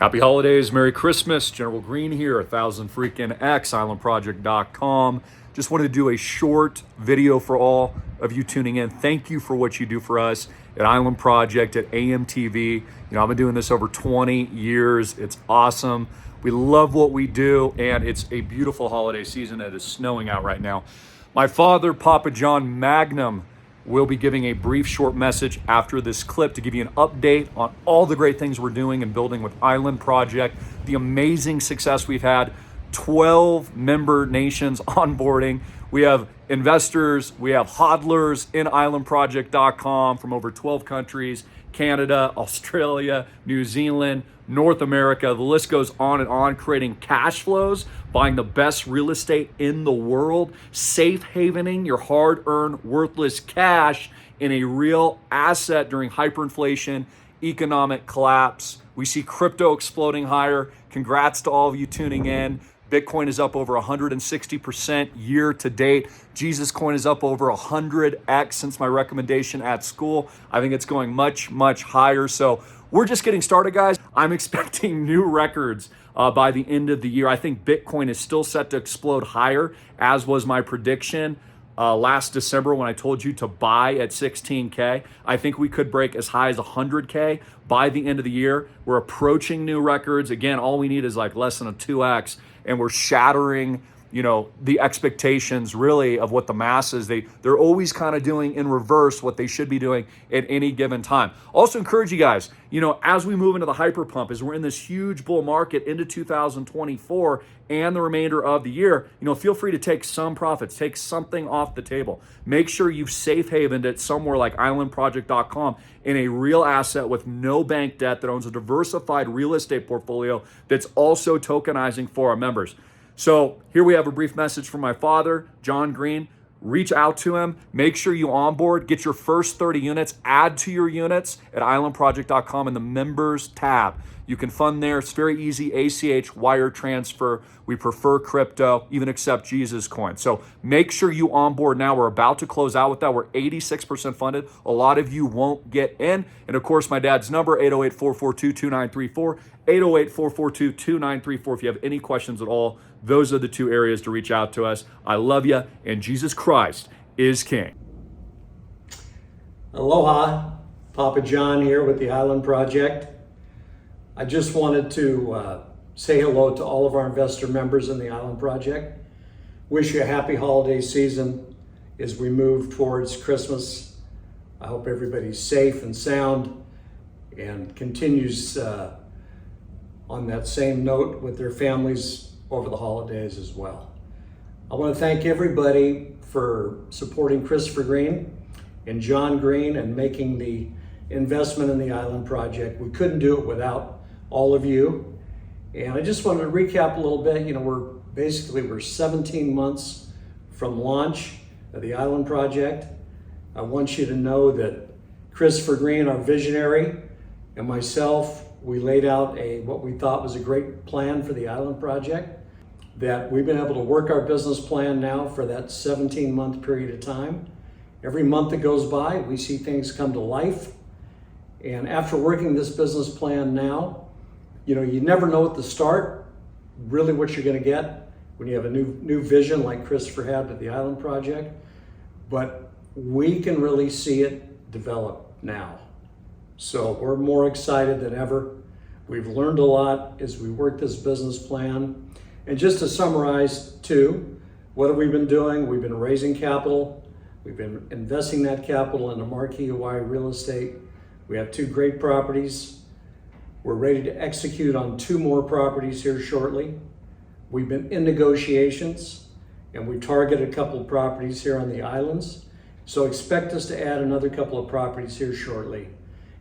Happy holidays, Merry Christmas. General Greene here, 1000 freaking X, islandproject.com. Just wanted to do a short video for all of you tuning in. Thank you for what you do for us at Island Project, at AMTV. I've been doing this over 20 years. It's awesome. We love what we do, and it's a beautiful holiday season. It is snowing out right now. My father, Papa John Magnum, will be giving a brief short message after this clip to give you an update on all the great things we're doing and building with Island Project, the amazing success we've had, 12 member nations onboarding. We have investors, we have hodlers in islandproject.com from over 12 countries, Canada, Australia, New Zealand, North America. The list goes on, creating cash flows, buying the best real estate in the world, safe havening your hard-earned worthless cash in a real asset during hyperinflation, economic collapse. We see crypto exploding higher. Congrats to all of you tuning in. Bitcoin is up over 160% year to date. Jesus coin is up over 100x since my recommendation at school. I think it's going much, much higher. So we're just getting started, guys. I'm expecting new records by the end of the year. I think Bitcoin is still set to explode higher, as was my prediction last December when I told you to buy at 16K. I think we could break as high as 100K by the end of the year. We're approaching new records. Again, all we need is like less than a 2x, and we're shattering the expectations really of what the masses, they're always kind of doing in reverse what they should be doing at any given time. Also encourage you guys, as we move into the hyper pump, as we're in this huge bull market into 2024 and the remainder of the year, feel free to take some profits, take something off the table. Make sure you've safe havened it somewhere like islandproject.com in a real asset with no bank debt that owns a diversified real estate portfolio that's also tokenizing for our members. So here we have a brief message from my father, John Greene. Reach out to him. Make sure you onboard. Get your first 30 units. Add to your units at islandproject.com in the members tab. You can fund there. It's very easy. ACH, wire transfer. We prefer crypto, even accept Jesus coin. So make sure you onboard now. We're about to close out with that. We're 86% funded. A lot of you won't get in. And of course, my dad's number, 808-442-2934, 808-442-2934. If you have any questions at all, those are the two areas to reach out to us. I love you, and Jesus Christ is King. Aloha, Papa John here with the Island Project. I just wanted to say hello to all of our investor members in the Island Project. Wish you a happy holiday season as we move towards Christmas. I hope everybody's safe and sound and continues on that same note with their families over the holidays as well. I want to thank everybody for supporting Christopher Greene and John Greene and making the investment in the Island Project. We couldn't do it without all of you. And I just wanted to recap a little bit. We're 17 months from launch of the Island Project. I want you to know that Christopher Greene, our visionary, and myself, we laid out what we thought was a great plan for the Island Project, that we've been able to work our business plan now for that 17-month period of time. Every month that goes by, we see things come to life. And after working this business plan now, you never know at the start really what you're going to get when you have a new vision like Christopher had with the Island Project. But we can really see it develop now. So we're more excited than ever. We've learned a lot as we work this business plan. And just to summarize too, what have we been doing? We've been raising capital. We've been investing that capital into marquee Hawaii real estate. We have 2 great properties. We're ready to execute on 2 more properties here shortly. We've been in negotiations, and we targeted a couple of properties here on the islands. So expect us to add another couple of properties here shortly.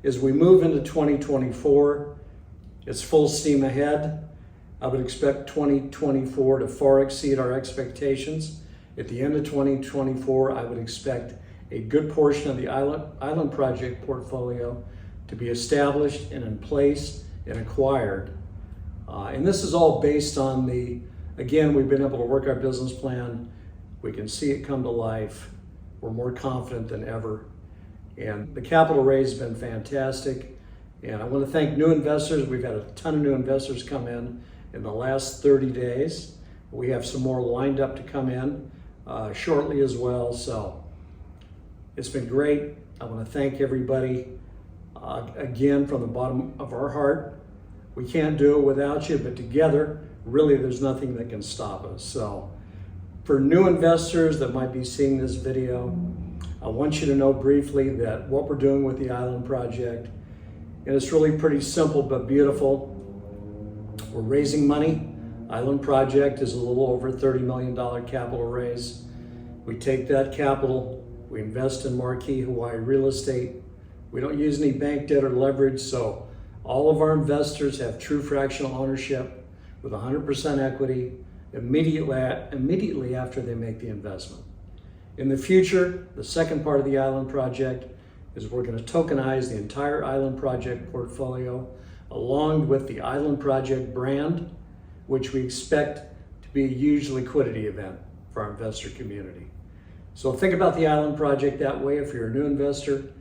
As we move into 2024, it's full steam ahead. I would expect 2024 to far exceed our expectations. At the end of 2024, I would expect a good portion of the Island Project portfolio to be established and in place and acquired. And this is all based on again, we've been able to work our business plan. We can see it come to life. We're more confident than ever. And the capital raise has been fantastic. And I want to thank new investors. We've had a ton of new investors come in the last 30 days. We have some more lined up to come in shortly as well. So it's been great. I want to thank everybody again from the bottom of our heart. We can't do it without you, but together, really, there's nothing that can stop us. So for new investors that might be seeing this video, I want you to know briefly that what we're doing with the Island Project, and it's really pretty simple but beautiful. We're raising money. Island Project is a little over $30 million capital raise. We take that capital, we invest in marquee Hawaii real estate. We don't use any bank debt or leverage, so all of our investors have true fractional ownership with 100% equity immediately after they make the investment. In the future, the second part of the Island Project is we're going to tokenize the entire Island Project portfolio along with the Island Project brand, which we expect to be a huge liquidity event for our investor community. So think about the Island Project that way if you're a new investor.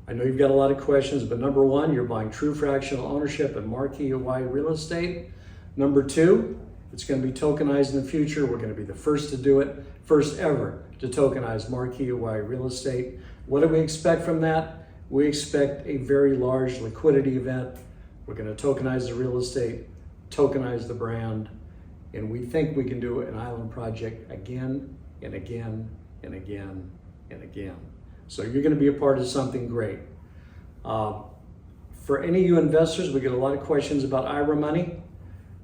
I know you've got a lot of questions, but number one, you're buying true fractional ownership in marquee Hawaii real estate. Number two, it's going to be tokenized in the future. We're going to be the first to do it, first ever to tokenize marquee Hawaii real estate. What do we expect from that? We expect a very large liquidity event. We're going to tokenize the real estate, tokenize the brand, and we think we can do an Island Project again and again and again and again. So you're going to be a part of something great. For any of you investors, we get a lot of questions about IRA money.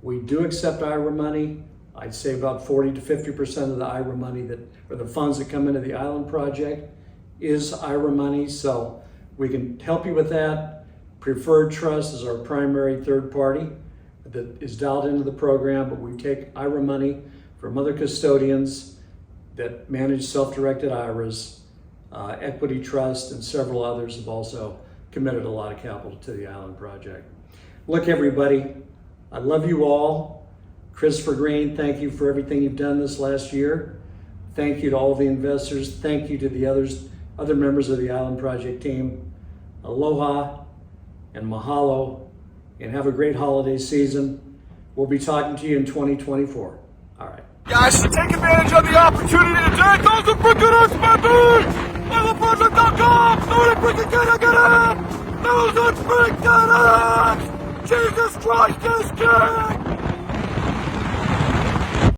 We do accept IRA money. I'd say about 40 to 50% of the IRA money or the funds that come into the Island Project is IRA money. So we can help you with that. Preferred Trust is our primary third party that is dialed into the program, but we take IRA money from other custodians that manage self-directed IRAs. Equity Trust and several others have also committed a lot of capital to the Island Project. Look, everybody, I love you all. Christopher Greene, thank you for everything you've done this last year. Thank you to all the investors. Thank you to the other members of the Island Project team. Aloha and mahalo, and have a great holiday season. We'll be talking to you in 2024. All right. Guys, to take advantage of the opportunity today, those are freaking us, baby! IslandProject.com! Nobody freaking gonna get it! Those are freaking us! Jesus Christ is King!